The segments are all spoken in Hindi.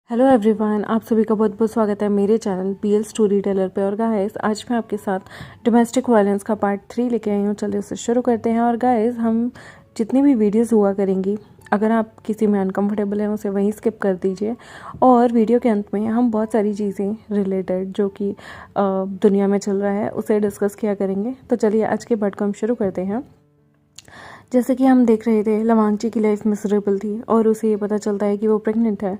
हेलो एवरीवन, आप सभी का बहुत बहुत स्वागत है मेरे चैनल बीएल स्टोरी टेलर पे। और गाइस, आज मैं आपके साथ डोमेस्टिक वायलेंस का पार्ट 3 लेके आई हूँ। चलिए उसे शुरू करते हैं। और गाइस, हम जितनी भी वीडियोस हुआ करेंगी, अगर आप किसी में अनकंफर्टेबल हैं उसे वहीं स्किप कर दीजिए। और वीडियो के अंत में हम बहुत सारी चीज़ें रिलेटेड जो कि दुनिया में चल रहा है उसे डिस्कस किया करेंगे। तो चलिए आज के पार्ट को हम शुरू करते हैं। जैसे कि हम देख रहे थे, लवांगची की लाइफ मिसरेबल थी और उसे ये पता चलता है कि वो प्रेग्नेंट है।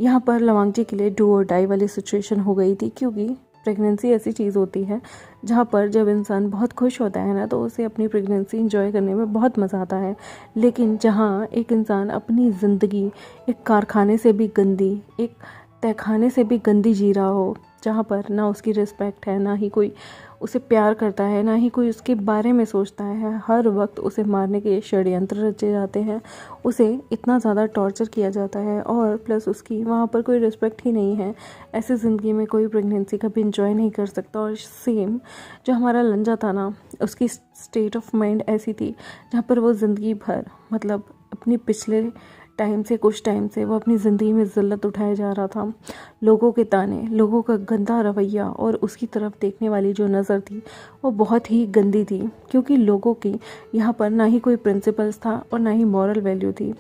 यहाँ पर लवांगची के लिए डू और डाई वाली सिचुएशन हो गई थी, क्योंकि प्रेगनेंसी ऐसी चीज़ होती है जहाँ पर जब इंसान बहुत खुश होता है ना, तो उसे अपनी प्रेगनेंसी इंजॉय करने में बहुत मज़ा आता है। लेकिन जहाँ एक इंसान अपनी ज़िंदगी एक कारखाने से भी गंदी, एक तहखाने से भी गंदी जी रहा हो, जहाँ पर ना उसकी रिस्पेक्ट है, ना ही कोई उसे प्यार करता है, ना ही कोई उसके बारे में सोचता है, हर वक्त उसे मारने के षड्यंत्र रचे जाते हैं, उसे इतना ज़्यादा टॉर्चर किया जाता है और प्लस उसकी वहाँ पर कोई रिस्पेक्ट ही नहीं है। ऐसी ज़िंदगी में कोई प्रेगनेंसी कभी इंजॉय नहीं कर सकता। और सेम जो हमारा लंजा था ना, उसकी स्टेट ऑफ माइंड ऐसी थी जहाँ पर वो ज़िंदगी भर, मतलब अपनी पिछले कुछ टाइम से वो अपनी ज़िंदगी में ज़िल्लत उठाया जा रहा था। लोगों के ताने, लोगों का गंदा रवैया और उसकी तरफ देखने वाली जो नज़र थी वो बहुत ही गंदी थी, क्योंकि लोगों की यहाँ पर ना ही कोई प्रिंसिपल्स था और ना ही मॉरल वैल्यू थी।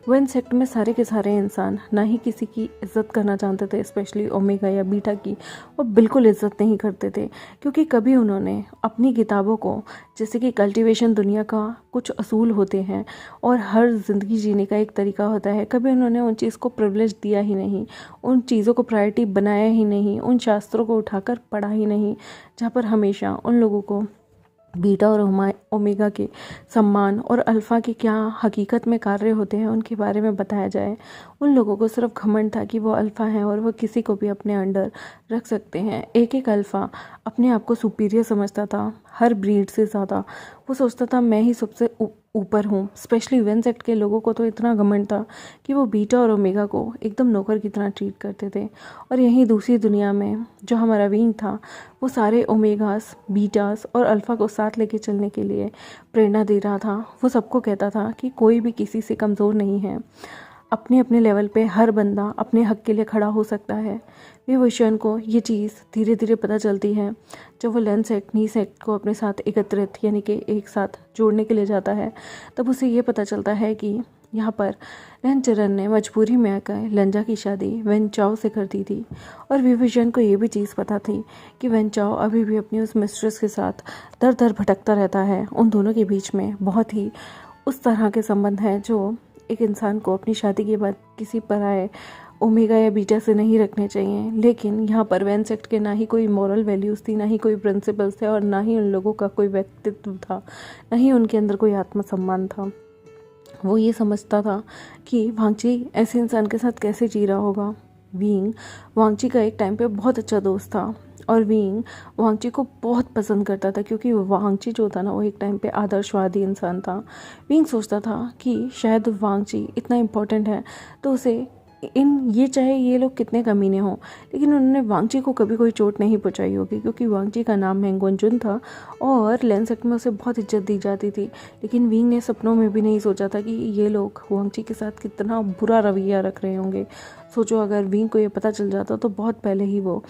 वो इन सेक्ट में सारे के सारे इंसान ना ही किसी की इज्जत करना चाहते थे, स्पेशली ओमेगा या बीटा की वो बिल्कुल इज्जत नहीं करते थे, क्योंकि कभी उन्होंने अपनी किताबों को, जैसे कि कल्टीवेशन दुनिया का कुछ असूल होते हैं और हर ज़िंदगी जीने का एक तरीका होता है, कभी उन्होंने उन चीज़ को प्रिविलेज दिया ही नहीं, उन चीज़ों को प्रायोरिटी बनाया ही नहीं, उन शास्त्रों को उठाकर पढ़ा ही नहीं, जहाँ पर हमेशा उन लोगों को बीटा और ओमेगा के सम्मान और अल्फ़ा के क्या हकीकत में कार्य होते हैं उनके बारे में बताया जाए। उन लोगों को सिर्फ घमंड था कि वो अल्फ़ा हैं और वो किसी को भी अपने अंडर रख सकते हैं। एक एक अल्फ़ा अपने आप को सुपीरियर समझता था, हर ब्रीड से ज़्यादा। वो सोचता था मैं ही सबसे ऊपर हूँ। स्पेशली वेन सेक्ट के लोगों को तो इतना घमंड था कि वो बीटा और ओमेगा को एकदम नौकर की तरह ट्रीट करते थे। और यहीं दूसरी दुनिया में जो हमारा विंग था, वो सारे ओमेगास, बीटास और अल्फ़ा को साथ लेके चलने के लिए प्रेरणा दे रहा था। वो सबको कहता था कि कोई भी किसी से कमज़ोर नहीं है, अपने अपने लेवल पे हर बंदा अपने हक के लिए खड़ा हो सकता है। विभूषण को ये चीज़ धीरे धीरे पता चलती है जब वो लेन सेक्ट नी सेक्ट को अपने साथ एकत्रित यानी कि एक साथ जोड़ने के लिए जाता है। तब उसे ये पता चलता है कि यहाँ पर लेन चरण ने मजबूरी में आकर लंजा की शादी वेन चाओ से कर दी थी। और विभूषण को ये भी चीज़ पता थी कि वेन चाओ अभी भी अपनी उस मिस्ट्रेस के साथ दर दर भटकता रहता है। उन दोनों के बीच में बहुत ही उस तरह के संबंध हैं जो एक इंसान को अपनी शादी के बाद किसी पराये ओमेगा या बीटा से नहीं रखने चाहिए। लेकिन यहाँ पर वेन सेक्ट के ना ही कोई मॉरल वैल्यूज़ थी, ना ही कोई प्रिंसिपल्स थे और ना ही उन लोगों का कोई व्यक्तित्व था, ना ही उनके अंदर कोई आत्मसम्मान था। वो ये समझता था कि वांगची ऐसे इंसान के साथ कैसे जी रहा होगा। विंग वांगची का एक टाइम पे बहुत अच्छा दोस्त था और विंग वांगची को बहुत पसंद करता था, क्योंकि वांगची जो था ना, वो एक टाइम पे आदर्शवादी इंसान था। विंग सोचता था कि शायद वांगची इतना इम्पोर्टेंट है तो उसे चाहे ये लोग कितने कमीने हों, लेकिन उन्होंने वांगची को कभी कोई चोट नहीं पहुंचाई होगी, क्योंकि वांगची का नाम मेंगोनजुन था और लेंसेट में उसे बहुत इज्जत दी जाती थी। लेकिन विंग ने सपनों में भी नहीं सोचा था कि ये लोग वांगची के साथ कितना बुरा रवैया रख रहे होंगे। सोचो, अगर विंग को ये पता चल जाता तो बहुत पहले ही वो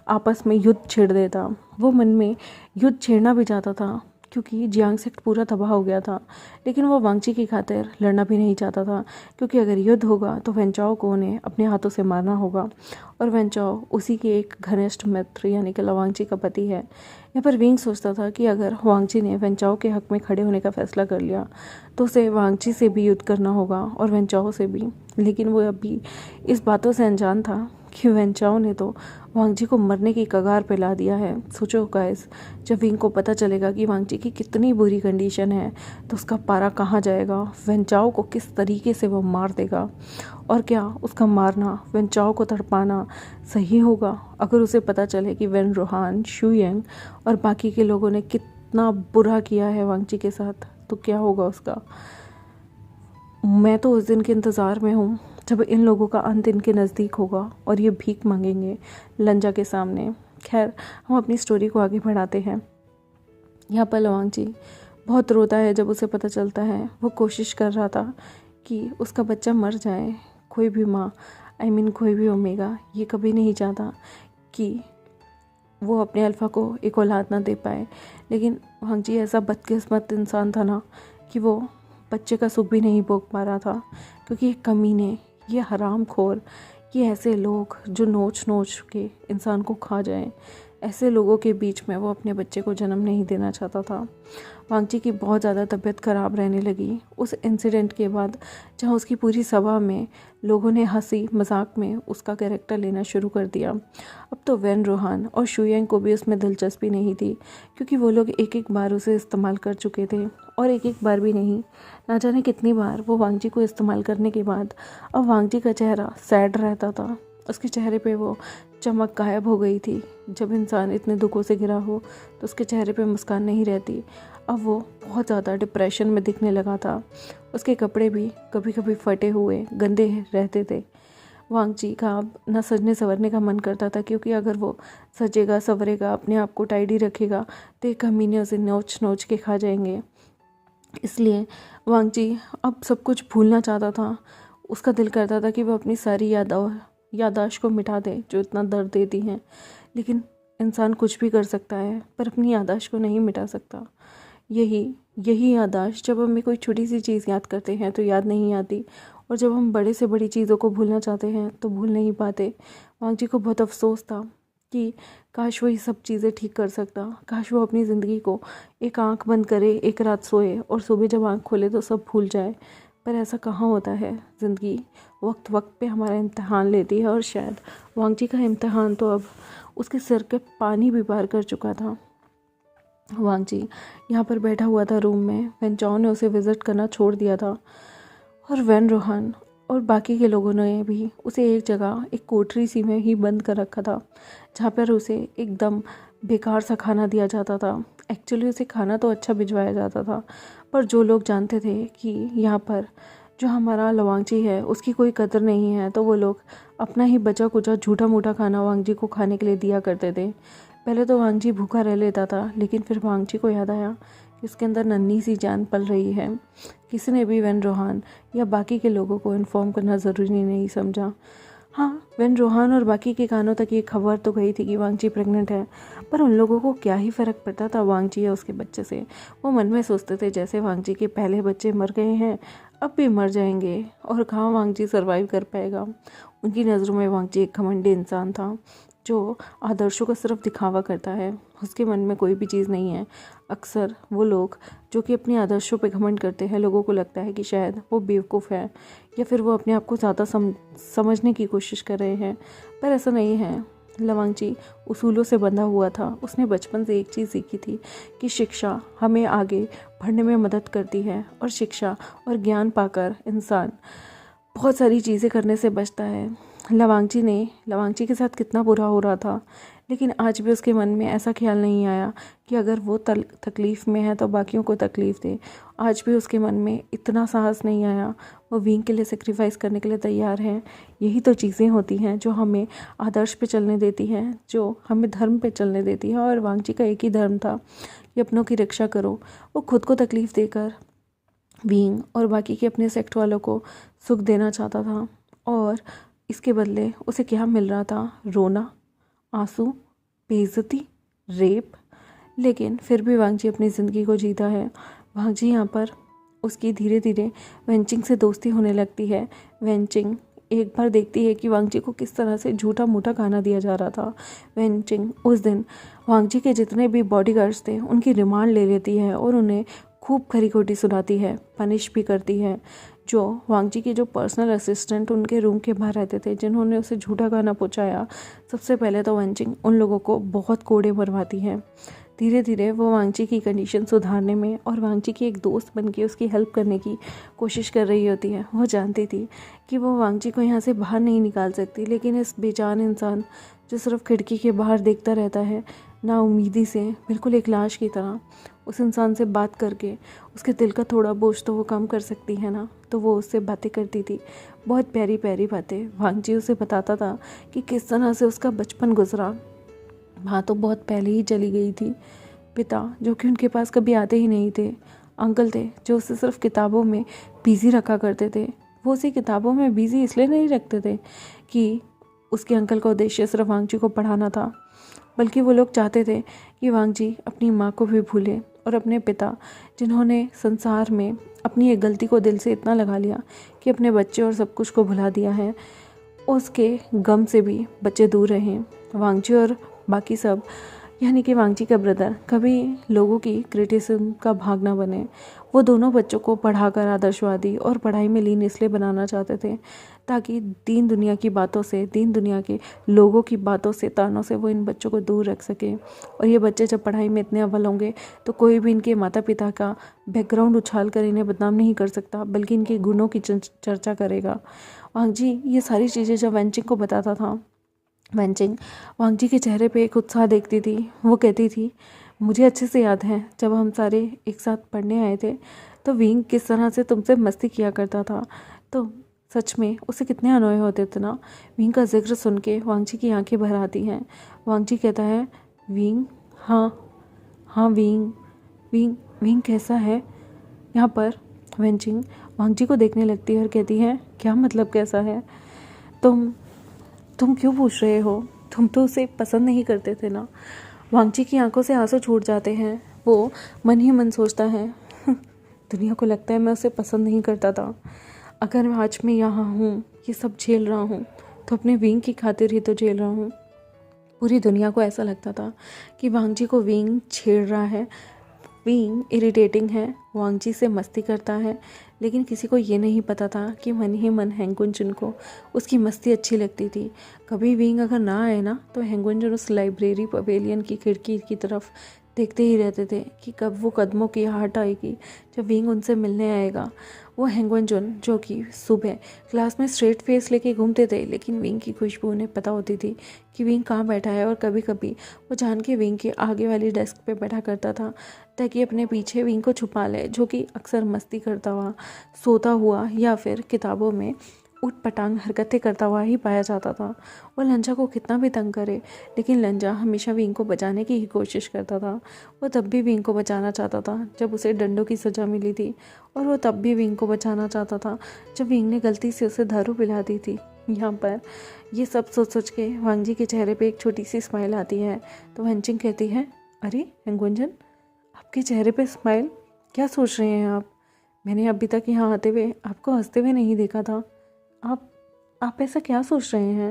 आपस में युद्ध छेड़ देता। वो मन में युद्ध छेड़ना भी चाहता था, क्योंकि जियांग सेक्ट पूरा तबाह हो गया था, लेकिन वो वांगची की खातिर लड़ना भी नहीं चाहता था, क्योंकि अगर युद्ध होगा तो वेंचाओ को उन्हें अपने हाथों से मारना होगा और वेंचाओ उसी के एक घनिष्ठ मित्र यानी कि लवांगची का पति है। यहाँ पर विंग सोचता था कि अगर वांगची ने वेंचाओ के हक में खड़े होने का फैसला कर लिया तो उसे वांगची से भी युद्ध करना होगा और वेंचाओ से भी। लेकिन वो अभी इस बातों से अनजान था कि वेंचाओ ने तो वांगची को मरने की कगार पे ला दिया है। सोचो गाइस, जब विंग को पता चलेगा कि वांगची की कितनी बुरी कंडीशन है तो उसका पारा कहाँ जाएगा, वेंचाओ को किस तरीके से वो मार देगा। और क्या उसका मारना, वेंचाओ को तड़पाना सही होगा? अगर उसे पता चले कि वेन रोहान, शुयंग और बाकी के लोगों ने कितना बुरा किया है वांगची के साथ, तो क्या होगा उसका? मैं तो उस दिन के इंतज़ार में हूँ जब इन लोगों का अंत इनके नज़दीक होगा और ये भीख मांगेंगे लंजा के सामने। खैर, हम अपनी स्टोरी को आगे बढ़ाते हैं। यहाँ पर लवांगची बहुत रोता है जब उसे पता चलता है। वो कोशिश कर रहा था कि उसका बच्चा मर जाए। कोई भी माँ कोई भी ओमेगा ये कभी नहीं चाहता कि वो अपने अल्फ़ा को एक औलाद ना दे पाए, लेकिन वांग जी ऐसा बदकिस्मत इंसान था ना कि वो बच्चे का सुख भी नहीं भोग पा रहा था, क्योंकि ये कमीने, ये हरामखोर, ये ऐसे लोग जो नोच नोच के इंसान को खा जाएं, ऐसे लोगों के बीच में वो अपने बच्चे को जन्म नहीं देना चाहता था। वांग जी की बहुत ज़्यादा तबीयत ख़राब रहने लगी उस इंसिडेंट के बाद, जहाँ उसकी पूरी सभा में लोगों ने हंसी मजाक में उसका कैरेक्टर लेना शुरू कर दिया। अब तो वैन रोहान और शुयांग को भी उसमें दिलचस्पी नहीं थी, क्योंकि वो लोग एक एक बार उसे इस्तेमाल कर चुके थे, और एक एक बार भी नहीं, ना जाने कितनी बार वो वांग जी को इस्तेमाल करने के बाद अब वांग जी का चेहरा सैड रहता था। उसके चेहरे पे वो चमक गायब हो गई थी। जब इंसान इतने दुखों से घिरा हो तो उसके चेहरे पे मुस्कान नहीं रहती। अब वो बहुत ज़्यादा डिप्रेशन में दिखने लगा था। उसके कपड़े भी कभी कभी फटे हुए गंदे रहते थे। वांग जी का अब न सजने संवरने का मन करता था, क्योंकि अगर वो सजेगा संवरेगा, अपने आप को टाइडी रखेगा, तो एक कमीने उसे नोच नोच के खा जाएंगे। इसलिए वांग जी अब सब कुछ भूलना चाहता था। उसका दिल करता था कि वो अपनी सारी यादाश्त को मिटा दे जो इतना दर्द देती हैं, लेकिन इंसान कुछ भी कर सकता है पर अपनी यादाश्त को नहीं मिटा सकता। यही यादाश्त, जब हमें कोई छोटी सी चीज़ याद करते हैं तो याद नहीं आती, और जब हम बड़े से बड़ी चीज़ों को भूलना चाहते हैं तो भूल नहीं पाते। वांग जी को बहुत अफसोस था कि काश वो ये सब चीज़ें ठीक कर सकता, काश वो अपनी ज़िंदगी को एक आंख बंद करे, एक रात सोए और सुबह जब आंख खोले तो सब भूल जाए। पर ऐसा कहाँ होता है। ज़िंदगी वक्त वक्त पे हमारा इम्तहान लेती है, और शायद वांग जी का इम्तहान तो अब उसके सिर के पानी भी पार कर चुका था। वांग जी यहाँ पर बैठा हुआ था रूम में। वैन चाओ ने उसे विज़िट करना छोड़ दिया था, और वैन रोहान और बाकी के लोगों ने भी उसे एक जगह, एक कोठरी सी में ही बंद कर रखा था, जहाँ पर उसे एकदम बेकार सा खाना दिया जाता था। एक्चुअली उसे खाना तो अच्छा भिजवाया जाता था, पर जो लोग जानते थे कि यहाँ पर जो हमारा लवांगची है उसकी कोई कदर नहीं है, तो वो लोग अपना ही बचा कुचा झूठा मूठा खाना वांग जी को खाने के लिए दिया करते थे। पहले तो वांग जी भूखा रह लेता था, लेकिन फिर वांग जी को याद आया कि उसके अंदर नन्ही सी जान पल रही है। किसी ने भी वैन रोहान या बाकी के लोगों को इन्फॉर्म करना ज़रूरी नहीं समझा। हाँ, वैन रोहान और बाकी के कानों तक ये खबर तो गई थी कि वांग जी प्रेग्नेंट है, पर उन लोगों को क्या ही फ़र्क पड़ता था वांग जी या उसके बच्चे से। वो मन में सोचते थे जैसे वांग जी के पहले बच्चे मर गए हैं, अब भी मर जाएंगे, और कहाँ वांग जी सर्वाइव कर पाएगा। उनकी नज़रों में वांग जी एक घमंडी इंसान था जो आदर्शों का सिर्फ दिखावा करता है, उसके मन में कोई भी चीज़ नहीं है। अक्सर वो लोग जो कि अपने आदर्शों पे घमंड करते हैं, लोगों को लगता है कि शायद वो बेवकूफ़ है, या फिर वो अपने आप को ज़्यादा समझने की कोशिश कर रहे हैं, पर ऐसा नहीं है। लवांग जी उसूलों से बंधा हुआ था। उसने बचपन से एक चीज़ सीखी थी कि शिक्षा हमें आगे बढ़ने में मदद करती है, और शिक्षा और ज्ञान पाकर इंसान बहुत सारी चीज़ें करने से बचता है। लवांग जी के साथ कितना बुरा हो रहा था, लेकिन आज भी उसके मन में ऐसा ख्याल नहीं आया कि अगर वो तकलीफ़ में है तो बाकियों को तकलीफ़ दे। आज भी उसके मन में इतना साहस नहीं आया, वो विंग के लिए सेक्रीफाइस करने के लिए तैयार है। यही तो चीज़ें होती हैं जो हमें आदर्श पे चलने देती हैं, जो हमें धर्म पे चलने देती है। और वांग जी का एक ही धर्म था कि अपनों की रक्षा करो। वो खुद को तकलीफ़ देकर विंग और बाकी के अपने सेक्ट वालों को सुख देना चाहता था, और इसके बदले उसे क्या मिल रहा था? रोना, आंसू, बेइज्जती, रेप। लेकिन फिर भी वांग जी अपनी ज़िंदगी को जीता है। वांग जी यहाँ पर उसकी धीरे धीरे वेंचिंग से दोस्ती होने लगती है। वेंचिंग एक बार देखती है कि वांग जी को किस तरह से झूठा मूठा खाना दिया जा रहा था। वेंचिंग उस दिन वांग जी के जितने भी बॉडीगार्ड्स थे उनकी रिमांड ले लेती है, और उन्हें खूब खरी खोटी सुनाती है, पनिश भी करती है। जो वांग जी के जो पर्सनल असिस्टेंट उनके रूम के बाहर रहते थे, जिन्होंने उसे झूठा खाना पहुंचाया, सबसे पहले तो वेंचिंग उन लोगों को बहुत कोड़े मरवाती है। धीरे धीरे वो वांग जी की कंडीशन सुधारने में और वांग जी की एक दोस्त बन के उसकी हेल्प करने की कोशिश कर रही होती है। वो जानती थी कि वो वांग जी को यहाँ से बाहर नहीं निकाल सकती, लेकिन इस बेजान इंसान जो सिर्फ खिड़की के बाहर देखता रहता है नाउमीदी से, बिल्कुल एक लाश की तरह, उस इंसान से बात करके उसके दिल का थोड़ा बोझ तो वो कम कर सकती है ना। तो वो उससे बातें करती थी, बहुत प्यारी प्यारी बातें। वांग जी उसे बताता था कि किस तरह से उसका बचपन गुजरा। माँ तो बहुत पहले ही चली गई थी। पिता जो कि उनके पास कभी आते ही नहीं थे। अंकल थे जो उसे सिर्फ किताबों में बिज़ी रखा करते थे। वो उसे किताबों में बिज़ी इसलिए नहीं रखते थे कि उसके अंकल का उद्देश्य सिर्फ वांगजी को पढ़ाना था, बल्कि वो लोग चाहते थे कि वांगजी अपनी माँ को भी भूले और अपने पिता, जिन्होंने संसार में अपनी एक गलती को दिल से इतना लगा लिया कि अपने बच्चे और सब कुछ को भुला दिया है, उसके गम से भी बच्चे दूर रहें। वांगजी और बाकी सब, यानी कि वांगजी का ब्रदर, कभी लोगों की क्रिटिसिज्म का भाग ना बने। वो दोनों बच्चों को पढ़ाकर आदर्शवादी और पढ़ाई में लीन इसलिए बनाना चाहते थे ताकि दीन दुनिया की बातों से, दीन दुनिया के लोगों की बातों से, तानों से वो इन बच्चों को दूर रख सके। और ये बच्चे जब पढ़ाई में इतने अव्वल होंगे तो कोई भी इनके माता पिता का बैकग्राउंड उछाल कर इन्हें बदनाम नहीं कर सकता, बल्कि इनके गुणों की चर्चा करेगा। वांगजी ये सारी चीज़ें जब वेनचिंग को बताता था, वेनचिंग वांगजी के चेहरे पे एक उत्साह देखती थी। वो कहती थी, मुझे अच्छे से याद है जब हम सारे एक साथ पढ़ने आए थे तो विंग किस तरह से तुमसे मस्ती किया करता था, तो सच में उसे कितने अनोए होते थे ना। विंग का जिक्र सुन के वांगजी की आंखें भर आती हैं। वांगजी कहता है, विंग, हाँ विंग, विंग विंग कैसा है। यहाँ पर वेनचिंग वांगजी को देखने लगती है और कहती है, क्या मतलब कैसा है। तुम क्यों पूछ रहे हो, तुम तो उसे पसंद नहीं करते थे ना। वांगजी की आंखों से आंसू छूट जाते हैं। वो मन ही मन सोचता है, दुनिया को लगता है मैं उसे पसंद नहीं करता था। अगर आज मैं यहाँ हूँ, ये सब झेल रहा हूँ, तो अपने विंग की खातिर ही तो झेल रहा हूँ। पूरी दुनिया को ऐसा लगता था कि वांगजी को विंग छेड़ रहा है, विंग इरिटेटिंग है, वांगजी से मस्ती करता है। लेकिन किसी को ये नहीं पता था कि मन ही मन हैंगुनजुन को उसकी मस्ती अच्छी लगती थी। कभी विंग अगर ना आए ना तो हैंगुनजुन उस लाइब्रेरी पवेलियन की खिड़की की तरफ देखते ही रहते थे कि कब वो कदमों की आहट आएगी जब विंग उनसे मिलने आएगा। वो हैंगुनजुन, जो कि सुबह क्लास में स्ट्रेट फेस लेके घूमते थे, लेकिन विंग की खुशबू उन्हें पता होती थी कि विंग कहाँ बैठा है। और कभी कभी वो जान के विंग के आगे वाली डेस्क पे बैठा करता था ताकि अपने पीछे विंग को छुपा ले, जो कि अक्सर मस्ती करता हुआ, सोता हुआ या फिर किताबों में उटपटांग हरकतें करता हुआ ही पाया जाता था। वो लंजा को कितना भी तंग करे, लेकिन लंजा हमेशा विंग को बचाने की ही कोशिश करता था। वो तब भी विंग को बचाना चाहता था जब उसे डंडों की सज़ा मिली थी, और वो तब भी विंग को बचाना चाहता था जब विंग ने गलती से उसे दारू पिला दी थी। यहाँ पर ये सब सोच सोच के वांगजी के चेहरे पे एक छोटी सी स्माइल आती है। तो वेनचिंग कहती है, अरे हैंगुनजुन, आपके चेहरे पे स्माइल, क्या सोच रहे हैं आप। मैंने अभी तक यहाँ आते हुए आपको हंसते हुए नहीं देखा था। आप ऐसा क्या सोच रहे हैं।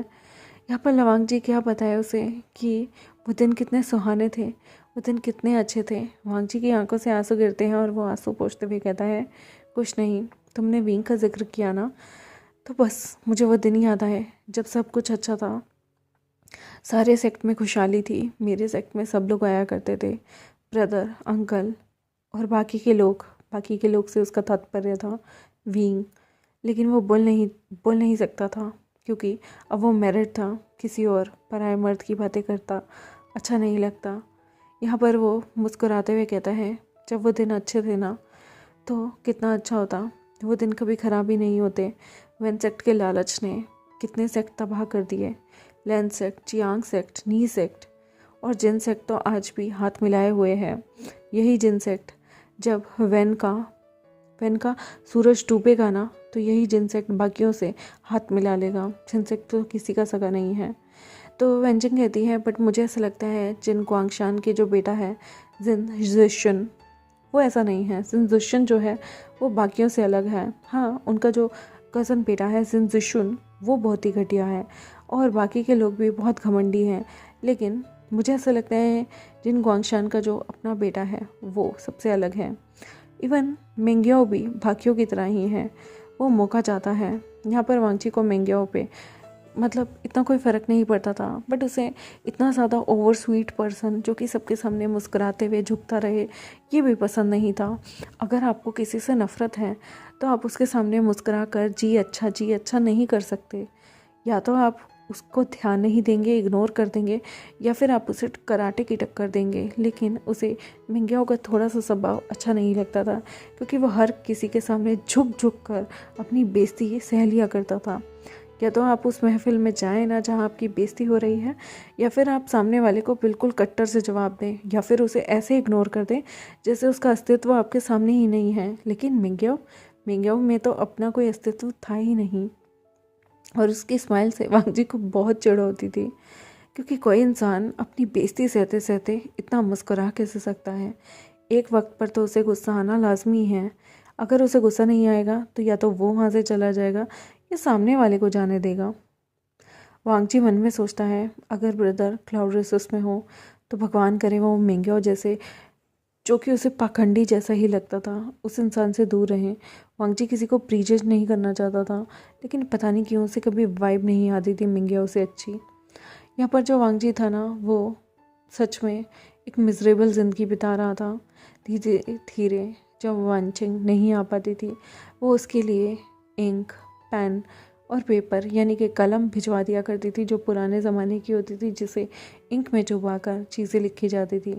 यहाँ पर लवांग जी क्या बताए उसे कि वो दिन कितने सुहाने थे, वो दिन कितने अच्छे थे। वांग जी की आंखों से आंसू गिरते हैं और वो आंसू पोंछते हुए कहता है, कुछ नहीं, तुमने विंग का जिक्र किया ना, तो बस मुझे वो दिन याद आए जब सब कुछ अच्छा था। सारे सेक्ट में खुशहाली थी, मेरे सेक्ट में सब लोग आया करते थे, ब्रदर, अंकल और बाकी के लोग से उसका तात्पर्य था विंग। लेकिन वो बोल नहीं सकता था क्योंकि अब वो मैरिड था, किसी और पराये मर्द की बातें करता अच्छा नहीं लगता। यहाँ पर वो मुस्कुराते हुए कहता है, जब वो दिन अच्छे थे ना तो कितना अच्छा होता, वो दिन कभी ख़राब ही नहीं होते। वेन सेक्ट के लालच ने कितने सेक्ट तबाह कर दिए, लैन सेक्ट, चियांग सेक्ट, नी सेक्ट और जिन सेक्ट तो आज भी हाथ मिलाए हुए हैं। यही जिन सेक्ट, जब वेन का सूरज डूबेगा ना तो यही जिनसेक्ट बाकियों से हाथ मिला लेगा। जिनसेक्ट तो किसी का सगा नहीं है। तो वेनचिंग कहती है, बट मुझे ऐसा लगता है जिन ग्वांगशान के जो बेटा है जिन जुशन, वो ऐसा नहीं है। जिन जुशन जो है वो बाकियों से अलग है। हाँ, उनका जो कज़न बेटा है जिन जुशन, वो बहुत ही घटिया है और बाकी के लोग भी बहुत घमंडी हैं। लेकिन मुझे ऐसा लगता है जिन ग्वांगशान का जो अपना बेटा है वो सबसे अलग है। इवन मेंग्याओ भी बाकियों की तरह ही है, वो मौका चाहता है। यहाँ पर वांगची को मेंग्याओ पे मतलब इतना कोई फ़र्क नहीं पड़ता था, बट उसे इतना ज़्यादा ओवर स्वीट पर्सन जो कि सबके सामने मुस्कुराते हुए झुकता रहे, ये भी पसंद नहीं था। अगर आपको किसी से नफ़रत है तो आप उसके सामने मुस्कुरा कर जी अच्छा नहीं कर सकते। या तो आप उसको ध्यान नहीं देंगे, इग्नोर कर देंगे, या फिर आप उसे कराटे की टक्कर देंगे। लेकिन उसे मेंग्याओ का थोड़ा सा स्वभाव अच्छा नहीं लगता था क्योंकि वो हर किसी के सामने झुक कर अपनी बेइज्जती सह लिया करता था। या तो आप उस महफिल में जाएं ना जहां आपकी बेइज्जती हो रही है, या फिर आप सामने वाले को बिल्कुल कट्टर से जवाब दें, या फिर उसे ऐसे इग्नोर कर दें जैसे उसका अस्तित्व आपके सामने ही नहीं है। लेकिन मेंग्याओ में तो अपना कोई अस्तित्व था ही नहीं। और उसकी स्माइल से वांग जी को बहुत चिढ़ होती थी, क्योंकि कोई इंसान अपनी बेइज्जती सहते सहते इतना मुस्कुरा कैसे सकता है। एक वक्त पर तो उसे गुस्सा आना लाजमी है। अगर उसे गुस्सा नहीं आएगा तो या तो वो वहाँ से चला जाएगा या सामने वाले को जाने देगा। वांगची मन में सोचता है, अगर ब्रदर क्लाउड रेसेस में हो तो भगवान करे वो मिंग्यो जैसे, जो कि उसे पाखंडी जैसा ही लगता था, उस इंसान से दूर रहें। वांगची किसी को प्रीजज नहीं करना चाहता था, लेकिन पता नहीं क्यों उसे कभी वाइब नहीं आती थी मिंग्यो से अच्छी। यहाँ पर जो वांगची था ना, वो सच में एक मिजरेबल ज़िंदगी बिता रहा था। धीरे धीरे जब वांचिंग नहीं आ पाती थी, वो उसके लिए इंक, पेन और पेपर यानी कि कलम भिजवा दिया करती थी, जो पुराने ज़माने की होती थी, जिसे इंक में चुबाकर चीज़ें लिखी जाती थी।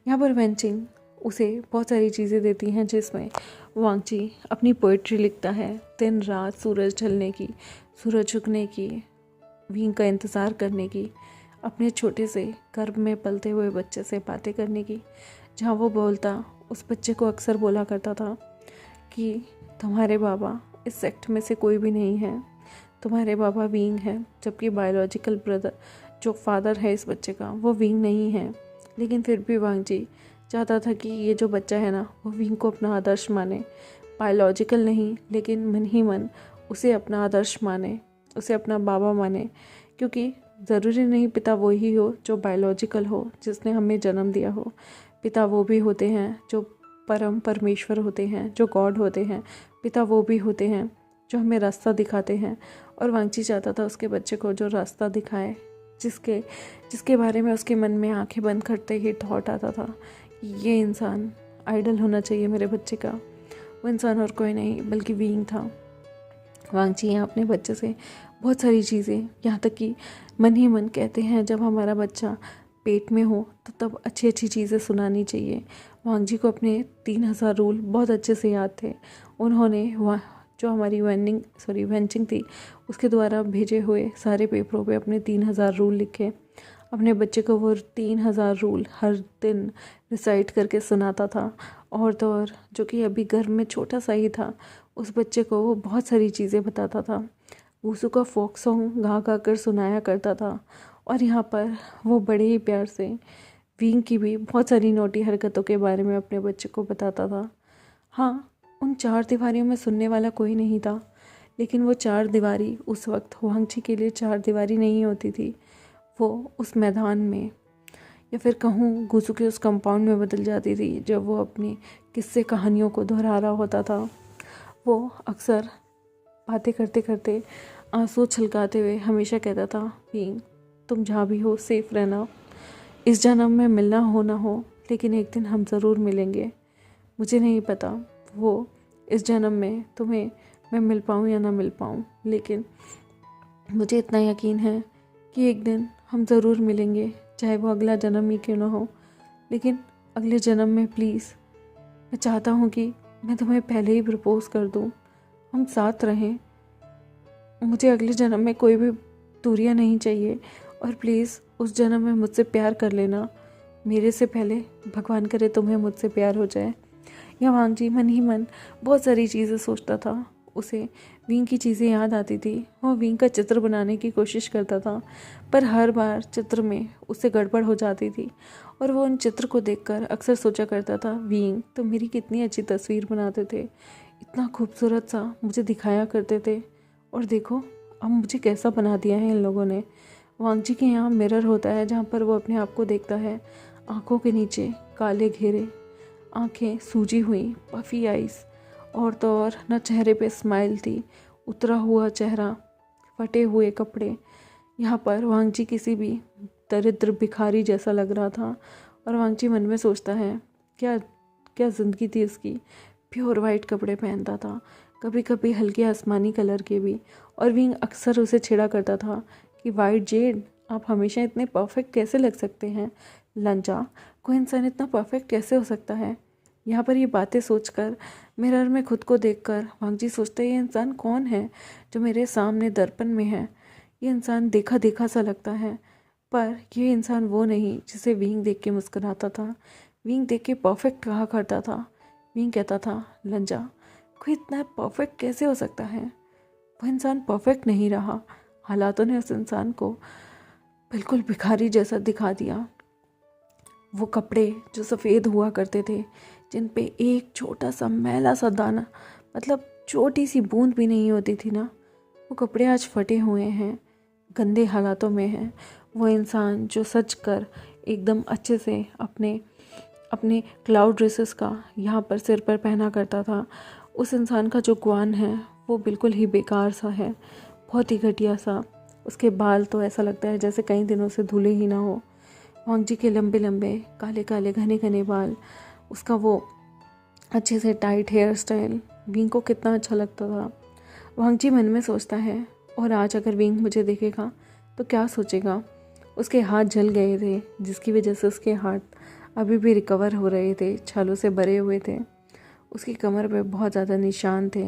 यहाँ पर वांचिंग उसे बहुत सारी चीज़ें देती हैं, जिसमें वांगची अपनी पोइट्री लिखता है। दिन रात सूरज ढलने की, सूरज झुकने की, विंग का इंतज़ार करने की, अपने छोटे से गर्भ में पलते हुए बच्चे से बातें करने की। जहाँ वो बोलता, उस बच्चे को अक्सर बोला करता था कि तुम्हारे बाबा इस सेक्ट में से कोई भी नहीं है, तुम्हारे बाबा विंग है, जबकि बायोलॉजिकल ब्रदर जो फादर है इस बच्चे का वो विंग नहीं है। लेकिन फिर भी वांगची चाहता था कि ये जो बच्चा है ना, वो विंग को अपना आदर्श माने। बायोलॉजिकल नहीं, लेकिन मन ही मन उसे अपना आदर्श माने, उसे अपना बाबा माने, क्योंकि ज़रूरी नहीं पिता वो ही हो जो बायोलॉजिकल हो, जिसने हमें जन्म दिया हो। पिता वो भी होते हैं जो परम परमेश्वर होते हैं, जो गॉड होते हैं। पिता वो भी होते हैं जो हमें रास्ता दिखाते हैं। और वांगची चाहता था उसके बच्चे को जो रास्ता दिखाए, जिसके बारे में उसके मन में आंखें बंद करते ही थॉट आता था, ये इंसान आइडल होना चाहिए मेरे बच्चे का। वो इंसान और कोई नहीं बल्कि विंग था। वांगची यहाँ अपने बच्चे से बहुत सारी चीज़ें, यहाँ तक कि मन ही मन कहते हैं जब हमारा बच्चा पेट में हो तो तब अच्छी अच्छी चीज़ें सुनानी चाहिए। वांगची को अपने 3000 रूल बहुत अच्छे से याद थे। उन्होंने जो हमारी वेंचिंग थी, उसके द्वारा भेजे हुए सारे पेपरों पे अपने 3000 रूल लिखे। अपने बच्चे को वो 3000 रूल हर दिन रिसाइट करके सुनाता था। और तो और जो कि अभी घर में छोटा सा ही था, उस बच्चे को वो बहुत सारी चीज़ें बताता था। वूसू का फोक सॉन्ग गा गा कर सुनाया करता था। और यहाँ पर वो बड़े ही प्यार से विंग की भी बहुत सारी नोटी हरकतों के बारे में अपने बच्चे को बताता था। हाँ, उन 4 दीवारियों में सुनने वाला कोई नहीं था, लेकिन वो 4 दीवारी उस वक्त वांगची के लिए 4 दीवारी नहीं होती थी। वो उस मैदान में, या फिर कहूँ गुसू के उस कंपाउंड में बदल जाती थी, जब वो अपनी किस्से कहानियों को दोहरा रहा होता था। वो अक्सर बातें करते करते, आंसू छलकाते हुए हमेशा कहता था, विंग तुम जहाँ भी हो सेफ रहना। इस जन्म में मिलना हो ना हो, लेकिन एक दिन हम ज़रूर मिलेंगे। मुझे नहीं पता वो इस जन्म में तुम्हें मैं मिल पाऊँ या ना मिल पाऊँ, लेकिन मुझे इतना यकीन है कि एक दिन हम ज़रूर मिलेंगे, चाहे वो अगला जन्म ही क्यों ना हो। लेकिन अगले जन्म में प्लीज़ मैं चाहता हूँ कि मैं तुम्हें पहले ही प्रपोज़ कर दूँ, हम साथ रहें। मुझे अगले जन्म में कोई भी दूरियां नहीं चाहिए, और प्लीज़ उस जन्म में मुझसे प्यार कर लेना मेरे से पहले। भगवान करे तुम्हें मुझसे प्यार हो जाए। या वांगची मन ही मन बहुत सारी चीज़ें सोचता था। उसे विंग की चीज़ें याद आती थी। वो विंग का चित्र बनाने की कोशिश करता था, पर हर बार चित्र में उससे गड़बड़ हो जाती थी। और वो उन चित्र को देखकर अक्सर सोचा करता था, विंग तुम मेरी कितनी अच्छी तस्वीर बनाते थे, इतना खूबसूरत सा मुझे दिखाया करते थे, और देखो अब मुझे कैसा बना दिया है इन लोगों ने। वांगची के यहाँ मिरर होता है, जहाँ पर वो अपने आप को देखता है। आँखों के नीचे काले घेरे, आँखें सूजी हुई, पफी आइज़, और तो और न चेहरे पे स्माइल थी, उतरा हुआ चेहरा, फटे हुए कपड़े। यहाँ पर वांगची किसी भी दरिद्र भिखारी जैसा लग रहा था। और वांगची मन में सोचता है, क्या क्या ज़िंदगी थी उसकी। प्योर वाइट कपड़े पहनता था, कभी कभी हल्के आसमानी कलर के भी। और विंग अक्सर उसे छेड़ा करता था कि वाइट जेड आप हमेशा इतने परफेक्ट कैसे लग सकते हैं, लंचा कोई इंसान इतना परफेक्ट कैसे हो सकता है। यहाँ पर ये बातें सोचकर, मिरर में खुद को देखकर वांगची सोचता है, ये इंसान कौन है जो मेरे सामने दर्पण में है। ये इंसान देखा देखा सा लगता है, पर ये इंसान वो नहीं जिसे विंग देख के मुस्कुराता था। विंग देख के परफेक्ट कहा करता था। विंग कहता था, लंजा कोई इतना परफेक्ट कैसे हो सकता है। वो इंसान परफेक्ट नहीं रहा। हालातों ने उस इंसान को बिल्कुल भिखारी जैसा दिखा दिया। वो कपड़े जो सफ़ेद हुआ करते थे, जिन पे एक छोटा सा मैला सा दाना, मतलब छोटी सी बूंद भी नहीं होती थी ना, वो कपड़े आज फटे हुए हैं, गंदे हालातों में हैं। वो इंसान जो सच कर एकदम अच्छे से अपने अपने क्लाउड ड्रेसेस का यहाँ पर सिर पर पहना करता था, उस इंसान का जो ग्वान है वो बिल्कुल ही बेकार सा है, बहुत ही घटिया सा। उसके बाल तो ऐसा लगता है जैसे कई दिनों से धुले ही ना हो। वांगजी के लंबे लंबे काले काले घने घने बाल, उसका वो अच्छे से टाइट हेयर स्टाइल विंग को कितना अच्छा लगता था। वांगजी मन में सोचता है, और आज अगर विंग मुझे देखेगा तो क्या सोचेगा। उसके हाथ जल गए थे, जिसकी वजह से उसके हाथ अभी भी रिकवर हो रहे थे, छालों से भरे हुए थे। उसकी कमर पे बहुत ज़्यादा निशान थे,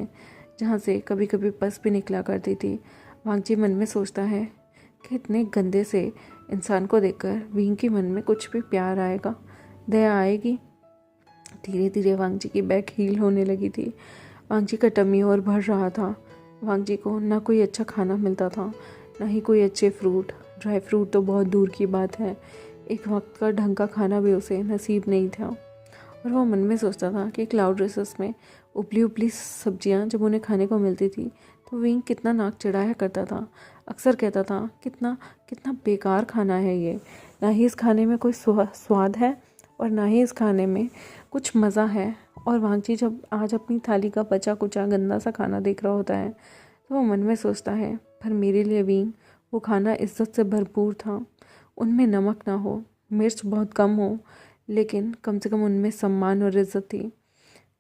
जहाँ से कभी कभी पस भी निकला करती थी। वांगजी मन में सोचता है कि इतने गंदे से इंसान को देखकर विंग के मन में कुछ भी प्यार आएगा, दया आएगी। धीरे धीरे वांगजी की बैक हील होने लगी थी। वांगजी का टमी और भर रहा था। वांगजी को ना कोई अच्छा खाना मिलता था, ना ही कोई अच्छे फ्रूट, ड्राई फ्रूट तो बहुत दूर की बात है। एक वक्त का ढंग का खाना भी उसे नसीब नहीं था। और वो मन में सोचता था कि क्लाउड ड्रेसेस में उबली उबली सब्जियां जब उन्हें खाने को मिलती थी तो विंग कितना नाक चढ़ाया करता था। अक्सर कहता था कितना कितना बेकार खाना है ये, ना ही इस खाने में कोई स्वाद है और ना ही इस खाने में कुछ मज़ा है। और वांगजी जब आज अपनी थाली का बचा कुचा गंदा सा खाना देख रहा होता है तो वो मन में सोचता है, पर मेरे लिए विंग वो खाना इज्जत से भरपूर था। उनमें नमक ना हो, मिर्च बहुत कम हो, लेकिन कम से कम उनमें सम्मान और इज्जत थी।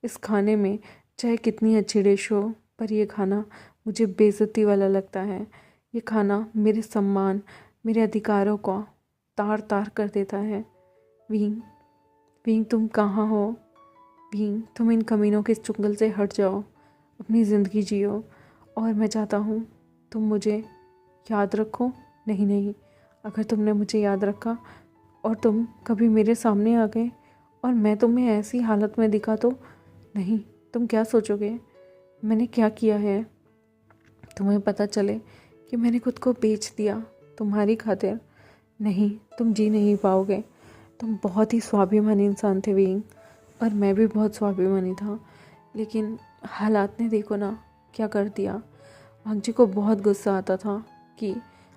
इस खाने में चाहे कितनी अच्छी डिश हो, पर यह खाना मुझे बेइज्जती वाला लगता है। ये खाना मेरे सम्मान, मेरे अधिकारों को तार तार कर देता है। विंग, विंग तुम कहाँ हो? विंग, तुम इन कमीनों के चुंगल से हट जाओ, अपनी ज़िंदगी जियो। और मैं चाहता हूँ तुम मुझे याद रखो। नहीं नहीं, अगर तुमने मुझे याद रखा और तुम कभी मेरे सामने आ गए और मैं तुम्हें ऐसी हालत में दिखा तो नहीं, तुम क्या सोचोगे मैंने क्या किया है? तुम्हें पता चले कि मैंने खुद को बेच दिया तुम्हारी खातिर, नहीं, तुम जी नहीं पाओगे। तुम बहुत ही स्वाभिमानी इंसान थे विंग, और मैं भी बहुत स्वाभिमानी था, लेकिन हालात ने देखो ना क्या कर दिया। वांगजी को बहुत गुस्सा आता था कि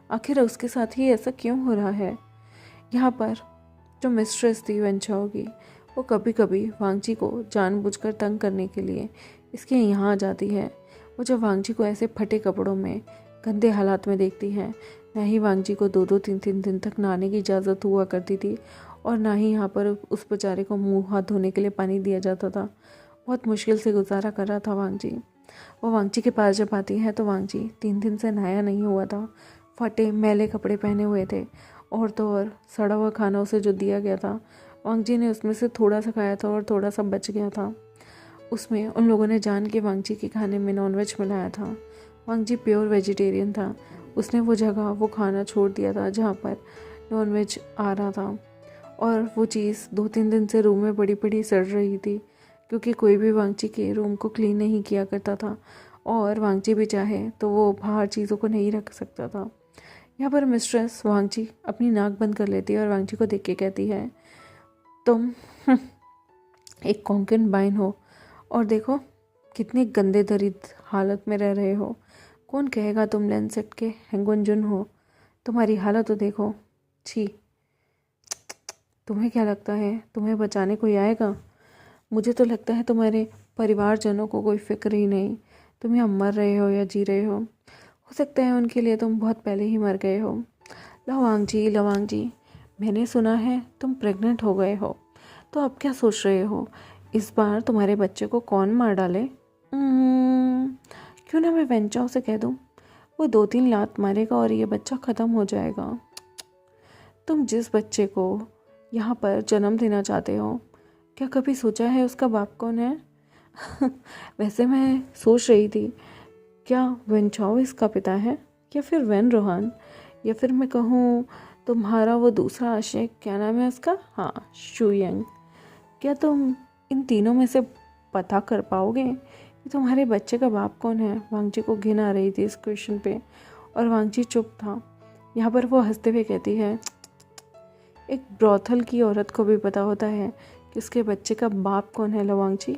आखिर उसके साथ ही ऐसा क्यों हो रहा है। यहाँ पर जो मिस्ट्रेस थी वेंचाओ की, वो कभी कभी वांगजी को जानबूझकर तंग करने के लिए इसके यहाँ आ जाती है। वो जब वांगजी को ऐसे फटे कपड़ों में गंदे हालात में देखती है, ना ही वांगजी को 2-2 3-3 दिन तक नहाने की इजाज़त हुआ करती थी, और ना ही यहाँ पर उस बेचारे को मुंह हाथ धोने के लिए पानी दिया जाता था। बहुत मुश्किल से गुजारा कर रहा था वांगजी। वो वांगजी के पास जब आती है तो वांगजी 3 दिन से नहाया नहीं हुआ था, फटे मैले कपड़े पहने हुए थे, और तो और सड़ा हुआ खाना उसे जो दिया गया था, वांगजी ने उसमें से थोड़ा सा खाया था और थोड़ा सा बच गया था। उसमें उन लोगों ने जान के वांगजी के खाने में नॉनवेज मिलाया था। वांगजी प्योर वेजिटेरियन था। उसने वो जगह वो खाना छोड़ दिया था जहाँ पर नॉनवेज आ रहा था, और वो चीज़ 2-3 दिन से रूम में बड़ी बड़ी सड़ रही थी, क्योंकि कोई भी वांगजी के रूम को क्लीन नहीं किया करता था, और वांगजी भी चाहे तो वो बाहर चीज़ों को नहीं रख सकता था। यहाँ पर मिस्ट्रेस वांगजी अपनी नाक बंद कर लेती है और वांगजी को देख के कहती है, तुम एक कॉन्केबाइन हो, और देखो कितनी गंदे दरिद्र हालत में रह रहे हो। कौन कहेगा तुम लैंसेट के हैंगुनजुन हो? तुम्हारी हालत तो देखो, छी। तुम्हें क्या लगता है तुम्हें बचाने कोई आएगा? मुझे तो लगता है तुम्हारे परिवारजनों को कोई फिक्र ही नहीं, तुम यहाँ मर रहे हो या जी रहे हो सकता है उनके लिए तुम बहुत पहले ही मर गए हो। लवांग जी, मैंने सुना है तुम प्रेग्नेंट हो गए हो, तो अब क्या सोच रहे हो? इस बार तुम्हारे बच्चे को कौन मार डाले? क्यों ना मैं वेंचाओ से कह दूँ, वो 2-3 लात मारेगा और ये बच्चा ख़त्म हो जाएगा। तुम जिस बच्चे को यहाँ पर जन्म देना चाहते हो, क्या कभी सोचा है उसका बाप कौन है? वैसे मैं सोच रही थी, क्या वेंचाओ इसका पिता है, या फिर वेन रोहान, या फिर मैं कहूँ तुम्हारा वो दूसरा आशिक, क्या नाम है उसका? हाँ, शुयंग। क्या तुम इन तीनों में से पता कर पाओगे कि तुम्हारे बच्चे का बाप कौन है। वांगजी को घिन आ रही थी इस क्वेश्चन पे और वांगजी चुप था। यहाँ पर वो हंसते हुए कहती है, एक ब्रोथल की औरत को भी पता होता है कि उसके बच्चे का बाप कौन है लवांगजी,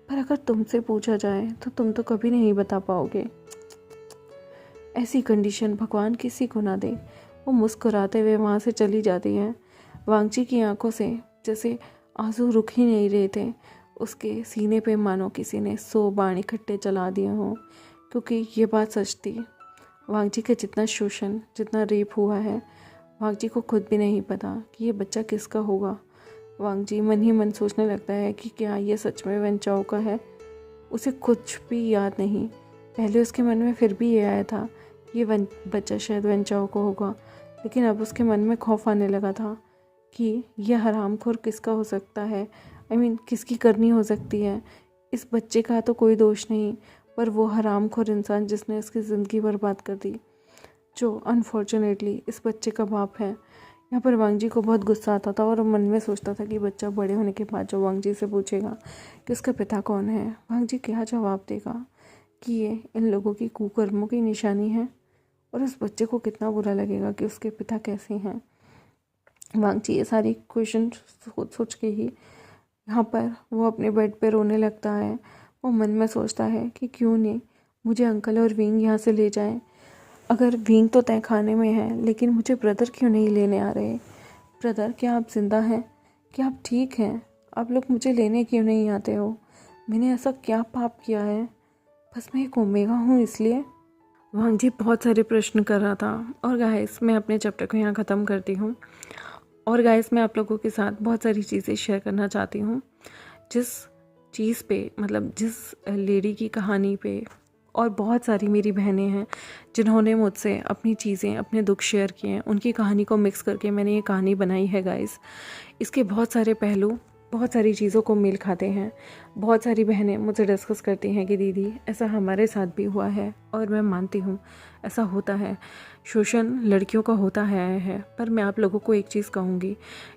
पर अगर तुमसे पूछा जाए तो तुम तो कभी नहीं बता पाओगे। ऐसी कंडीशन भगवान किसी को ना दे। वो मुस्कुराते हुए वहाँ से चली जाती है। वांगजी की आंखों से जैसे आंसू रुक ही नहीं रहे थे। उसके सीने पे मानो किसी ने 100 बाण इकट्ठे चला दिए हों, क्योंकि ये बात सच थी। वांगजी का जितना शोषण, जितना रेप हुआ है, वांगजी को खुद भी नहीं पता कि ये बच्चा किसका होगा। वांगजी मन ही मन सोचने लगता है कि क्या ये सच में वेनचाओ का है। उसे कुछ भी याद नहीं। पहले उसके मन में फिर भी ये आया था कि ये बच्चा शायद वेनचाओ को होगा, लेकिन अब उसके मन में खौफ आने लगा था कि यह हरामखोर किसका हो सकता है। किसकी करनी हो सकती है। इस बच्चे का तो कोई दोष नहीं, पर वो हरामखोर इंसान जिसने उसकी ज़िंदगी बर्बाद कर दी, जो अनफॉर्चुनेटली इस बच्चे का बाप है। यहाँ पर वांगजी को बहुत गुस्सा आता था और मन में सोचता था कि बच्चा बड़े होने के बाद जो वांगजी से पूछेगा कि उसका पिता कौन है, वांगजी क्या जवाब देगा कि ये इन लोगों की कुकर्मों की निशानी है, और उस बच्चे को कितना बुरा लगेगा कि उसके पिता कैसे हैं। वांगजी ये सारी क्वेश्चन सोच के ही यहाँ पर वो अपने बेड पे रोने लगता है। वो मन में सोचता है कि क्यों नहीं मुझे अंकल और विंग यहाँ से ले जाएं। अगर विंग तो तय खाने में है, लेकिन मुझे ब्रदर क्यों नहीं लेने आ रहे। ब्रदर, क्या आप जिंदा हैं? क्या आप ठीक हैं? आप लोग मुझे लेने क्यों नहीं आते हो? मैंने ऐसा क्या पाप किया है? बस मैं एक ओमेगा हूँ इसलिए। वांगजी बहुत सारे प्रश्न कर रहा था। और गाइस, मैं अपने चैप्टर को यहाँ ख़त्म करती हूँ। और गाइस, मैं आप लोगों के साथ बहुत सारी चीज़ें शेयर करना चाहती हूँ। जिस चीज़ पे, मतलब जिस लेडी की कहानी पे, और बहुत सारी मेरी बहनें हैं जिन्होंने मुझसे अपनी चीज़ें, अपने दुख शेयर किए हैं, उनकी कहानी को मिक्स करके मैंने ये कहानी बनाई है गाइस। इसके बहुत सारे पहलू बहुत सारी चीज़ों को मेल खाते हैं। बहुत सारी बहनें मुझसे डिस्कस करती हैं कि दीदी ऐसा हमारे साथ भी हुआ है, और मैं मानती हूँ ऐसा होता है। शोषण लड़कियों का होता है। पर मैं आप लोगों को एक चीज़ कहूँगी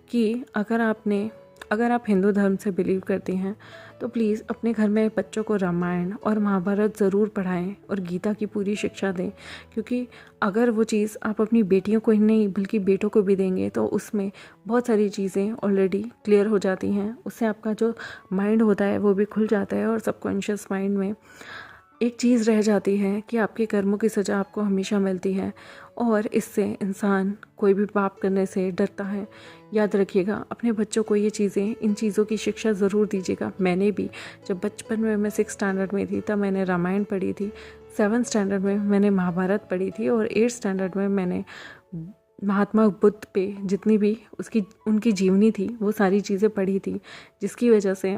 कि अगर आप हिंदू धर्म से बिलीव करती हैं तो प्लीज़ अपने घर में बच्चों को रामायण और महाभारत ज़रूर पढ़ाएं और गीता की पूरी शिक्षा दें, क्योंकि अगर वो चीज़ आप अपनी बेटियों को ही नहीं बल्कि बेटों को भी देंगे तो उसमें बहुत सारी चीज़ें ऑलरेडी क्लियर हो जाती हैं। उससे आपका जो माइंड होता है वो भी खुल जाता है, और सबकॉन्शियस माइंड में एक चीज़ रह जाती है कि आपके कर्मों की सज़ा आपको हमेशा मिलती है, और इससे इंसान कोई भी पाप करने से डरता है। याद रखिएगा, अपने बच्चों को ये चीज़ें, इन चीज़ों की शिक्षा ज़रूर दीजिएगा। मैंने भी जब बचपन में मैं 6th स्टैंडर्ड में थी तब मैंने रामायण पढ़ी थी, 7th स्टैंडर्ड में मैंने महाभारत पढ़ी थी, और 8th स्टैंडर्ड में मैंने महात्मा बुद्ध पे जितनी भी उनकी जीवनी थी वो सारी चीज़ें पढ़ी थी, जिसकी वजह से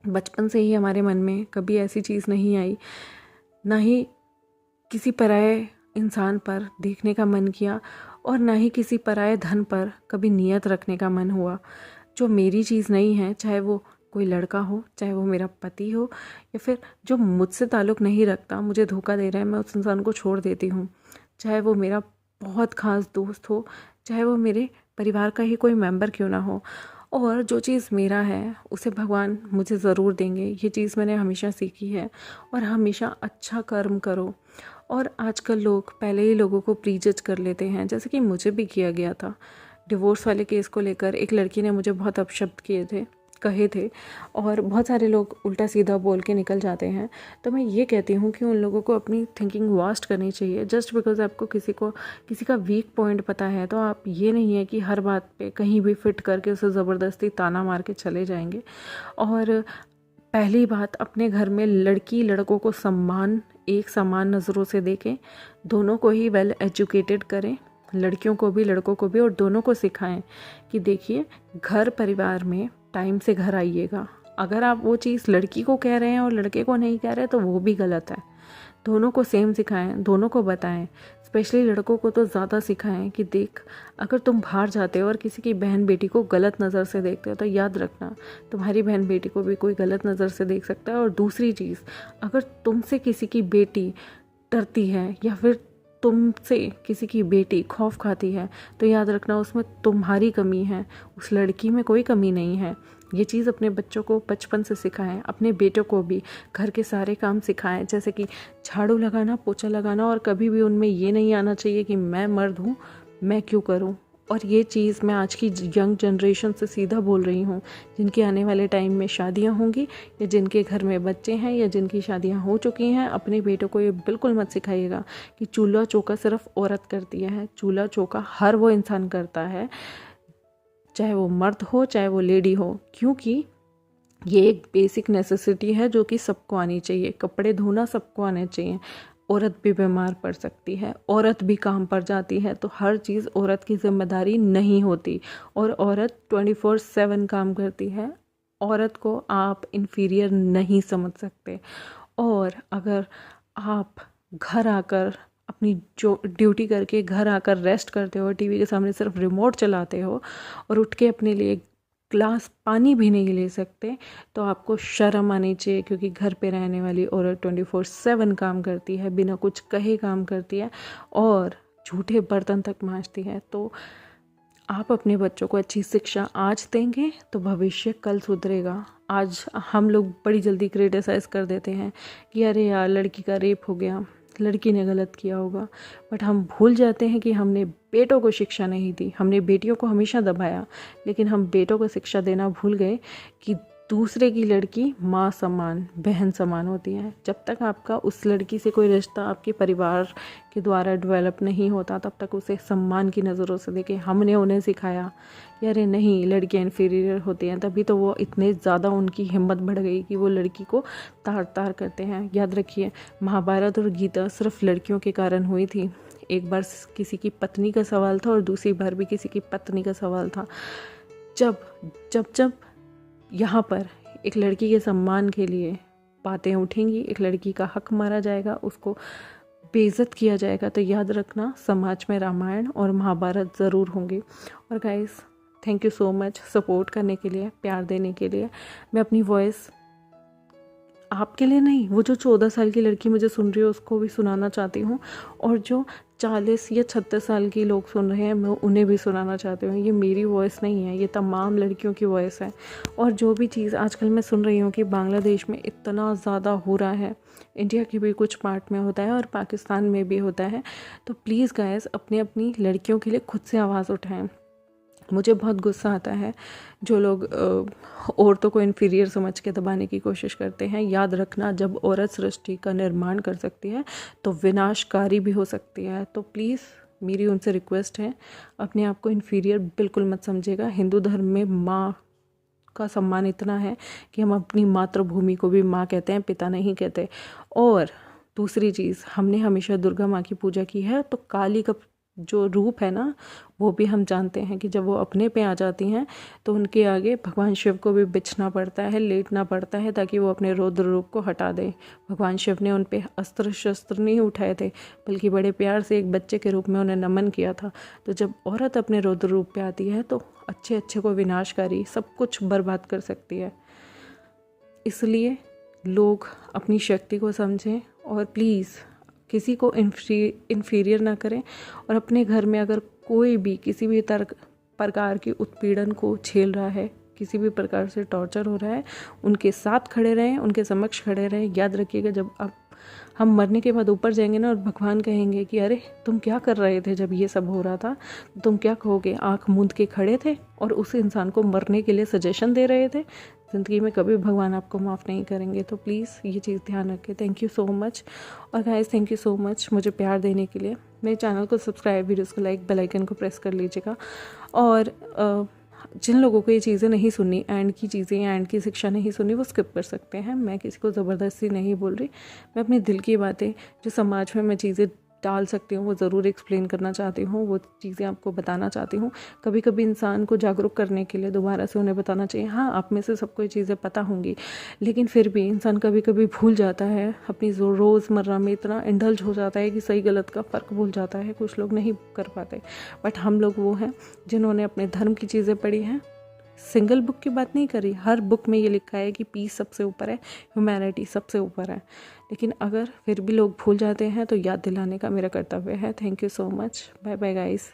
बचपन से ही हमारे मन में कभी ऐसी चीज़ नहीं आई, ना ही किसी पराये इंसान पर देखने का मन किया, और ना ही किसी पराये धन पर कभी नियत रखने का मन हुआ। जो मेरी चीज़ नहीं है, चाहे वो कोई लड़का हो, चाहे वो मेरा पति हो, या फिर जो मुझसे ताल्लुक़ नहीं रखता, मुझे धोखा दे रहा है, मैं उस इंसान को छोड़ देती हूँ। चाहे वो मेरा बहुत ख़ास दोस्त हो, चाहे वो मेरे परिवार का ही कोई मेंबर क्यों ना हो, और जो चीज़ मेरा है उसे भगवान मुझे ज़रूर देंगे। ये चीज़ मैंने हमेशा सीखी है। और हमेशा अच्छा कर्म करो। और आजकल लोग पहले ही लोगों को प्रीजज कर लेते हैं, जैसे कि मुझे भी किया गया था। डिवोर्स वाले केस को लेकर एक लड़की ने मुझे बहुत अपशब्द कहे थे, और बहुत सारे लोग उल्टा सीधा बोल के निकल जाते हैं। तो मैं ये कहती हूँ कि उन लोगों को अपनी थिंकिंग वास्ट करनी चाहिए। जस्ट बिकॉज आपको किसी का वीक पॉइंट पता है, तो आप ये नहीं है कि हर बात पे कहीं भी फिट करके उसे ज़बरदस्ती ताना मार के चले जाएंगे। और पहली बात, अपने घर में लड़की लड़कों को एक समान नज़रों से देखें, दोनों को ही वेल एजुकेटेड करें, लड़कियों को भी लड़कों को भी, और दोनों को सिखाएं कि देखिए, घर परिवार में टाइम से घर आइएगा। अगर आप वो चीज़ लड़की को कह रहे हैं और लड़के को नहीं कह रहे तो वो भी गलत है। दोनों को सेम सिखाएं, दोनों को बताएं। स्पेशली लड़कों को तो ज़्यादा सिखाएं कि देख, अगर तुम बाहर जाते हो और किसी की बहन बेटी को गलत नज़र से देखते हो तो याद रखना, तुम्हारी बहन बेटी को भी कोई गलत नज़र से देख सकता है। और दूसरी चीज़, अगर तुमसे किसी की बेटी डरती है या फिर तुमसे किसी की बेटी खौफ खाती है तो याद रखना उसमें तुम्हारी कमी है, उस लड़की में कोई कमी नहीं है। ये चीज़ अपने बच्चों को बचपन से सिखाएं, अपने बेटों को भी घर के सारे काम सिखाएं, जैसे कि झाड़ू लगाना, पोछा लगाना। और कभी भी उनमें ये नहीं आना चाहिए कि मैं मर्द हूँ, मैं क्यों करूँ। और ये चीज़ मैं आज की यंग जनरेशन से सीधा बोल रही हूँ, जिनके आने वाले टाइम में शादियाँ होंगी या जिनके घर में बच्चे हैं या जिनकी शादियाँ हो चुकी हैं, अपने बेटों को ये बिल्कुल मत सिखाइएगा कि चूल्हा चौका सिर्फ औरत करती है। चूल्हा चौका हर वो इंसान करता है, चाहे वो मर्द हो चाहे वो लेडी हो, क्योंकि ये एक बेसिक नेसेसिटी है जो कि सबको आनी चाहिए। कपड़े धोना सबको आने चाहिए। औरत भी बीमार पड़ सकती है, औरत भी काम पर जाती है, तो हर चीज़ औरत की जिम्मेदारी नहीं होती। और औरत 24/7 काम करती है। औरत को आप इन्फीरियर नहीं समझ सकते। और अगर आप घर आकर अपनी जो ड्यूटी करके घर आकर रेस्ट करते हो, टीवी के सामने सिर्फ रिमोट चलाते हो और उठ के अपने लिए ग्लास पानी भी नहीं ले सकते, तो आपको शर्म आनी चाहिए। क्योंकि घर पे रहने वाली औरत 24/7 काम करती है, बिना कुछ कहे काम करती है और झूठे बर्तन तक मांजती है। तो आप अपने बच्चों को अच्छी शिक्षा आज देंगे तो भविष्य कल सुधरेगा। आज हम लोग बड़ी जल्दी क्रिटिसाइज़ कर देते हैं कि अरे यार लड़की का रेप हो गया, लड़की ने गलत किया होगा, बट हम भूल जाते हैं कि हमने बेटों को शिक्षा नहीं दी। हमने बेटियों को हमेशा दबाया, लेकिन हम बेटों को शिक्षा देना भूल गए कि दूसरे की लड़की माँ समान, बहन समान होती है। जब तक आपका उस लड़की से कोई रिश्ता आपके परिवार के द्वारा डेवलप नहीं होता, तब तक उसे सम्मान की नज़रों से देखें। हमने उन्हें सिखाया कि अरे नहीं लड़कियाँ इन्फीरियर होती हैं, तभी तो वो इतने ज़्यादा उनकी हिम्मत बढ़ गई कि वो लड़की को तार तार करते हैं। याद रखिए, महाभारत और गीता सिर्फ लड़कियों के कारण हुई थी। एक बार किसी की पत्नी का सवाल था और दूसरी बार भी किसी की पत्नी का सवाल था। जब जब जब यहाँ पर एक लड़की के सम्मान के लिए बातें उठेंगी, एक लड़की का हक मारा जाएगा, उसको बेइज्जत किया जाएगा, तो याद रखना समाज में रामायण और महाभारत ज़रूर होंगे। और guys, thank you so much support करने के लिए, प्यार देने के लिए। मैं अपनी वॉइस आपके लिए नहीं, वो जो 14 साल की लड़की मुझे सुन रही है उसको भी सुनाना चाहती हूँ, और जो 40 या 36 साल की लोग सुन रहे हैं मैं उन्हें भी सुनाना चाहती हूँ। ये मेरी वॉइस नहीं है, ये तमाम लड़कियों की वॉइस है। और जो भी चीज़ आजकल मैं सुन रही हूँ कि बांग्लादेश में इतना ज़्यादा हो रहा है, इंडिया के भी कुछ पार्ट में होता है और पाकिस्तान में भी होता है, तो प्लीज़ गाइस अपनी अपनी लड़कियों के लिए खुद से आवाज़ उठाएं। मुझे बहुत गुस्सा आता है जो लोग औरतों को इन्फीरियर समझ के दबाने की कोशिश करते हैं। याद रखना, जब औरत सृष्टि का निर्माण कर सकती है तो विनाशकारी भी हो सकती है। तो प्लीज़ मेरी उनसे रिक्वेस्ट है, अपने आप को इन्फीरियर बिल्कुल मत समझेगा। हिंदू धर्म में माँ का सम्मान इतना है कि हम अपनी मातृभूमि को भी माँ कहते हैं, पिता नहीं कहते। और दूसरी चीज़, हमने हमेशा दुर्गा माँ की पूजा की है, तो काली का जो रूप है ना, वो भी हम जानते हैं कि जब वो अपने पे आ जाती हैं तो उनके आगे भगवान शिव को भी बिछना पड़ता है, लेटना पड़ता है, ताकि वो अपने रौद्र रूप को हटा दें। भगवान शिव ने उन पे अस्त्र शस्त्र नहीं उठाए थे, बल्कि बड़े प्यार से एक बच्चे के रूप में उन्हें नमन किया था। तो जब औरत अपने रौद्र रूप पे आती है तो अच्छे अच्छे को विनाशकारी, सब कुछ बर्बाद कर सकती है। इसलिए लोग अपनी शक्ति को समझें और प्लीज़ किसी को इन्फीरियर ना करें। और अपने घर में अगर कोई भी किसी भी प्रकार की उत्पीड़न को झेल रहा है, किसी भी प्रकार से टॉर्चर हो रहा है, उनके साथ खड़े रहें, उनके समक्ष खड़े रहें। याद रखिएगा, जब हम मरने के बाद ऊपर जाएंगे ना और भगवान कहेंगे कि अरे तुम क्या कर रहे थे जब ये सब हो रहा था, तुम क्या कहोगे? आँख मूंद के खड़े थे और उस इंसान को मरने के लिए सजेशन दे रहे थे। ज़िंदगी में कभी भगवान आपको माफ़ नहीं करेंगे। तो प्लीज़ ये चीज़ ध्यान रखें। Thank you so much. और guys, thank you so much मुझे प्यार देने के लिए। मेरे चैनल को सब्सक्राइब, वीडियोज़ को लाइक, बेल आइकन को प्रेस कर लीजिएगा। और जिन लोगों को ये चीज़ें नहीं सुननी, एंड की चीज़ें, एंड की शिक्षा नहीं सुननी, वो स्किप कर सकते हैं। मैं किसी को ज़बरदस्ती नहीं बोल रही, मैं अपने दिल की बातें, जो समाज में मैं चीज़ें डाल सकती हूँ वो ज़रूर एक्सप्लेन करना चाहती हूँ, वो चीज़ें आपको बताना चाहती हूँ। कभी कभी इंसान को जागरूक करने के लिए दोबारा से उन्हें बताना चाहिए। हाँ, आप में से सबको ये चीज़ें पता होंगी, लेकिन फिर भी इंसान कभी कभी भूल जाता है, अपनी रोज़मर्रा में इतना इंडल्ज हो जाता है कि सही गलत का फ़र्क भूल जाता है। कुछ लोग नहीं कर पाते, बट हम लोग वो हैं जिन्होंने अपने धर्म की चीज़ें पढ़ी हैं। सिंगल बुक की बात नहीं करी, हर बुक में ये लिखा है कि पीस सबसे ऊपर है, ह्यूमैनिटी सबसे ऊपर है। लेकिन अगर फिर भी लोग भूल जाते हैं तो याद दिलाने का मेरा कर्तव्य है। Thank you so much. Bye bye guys.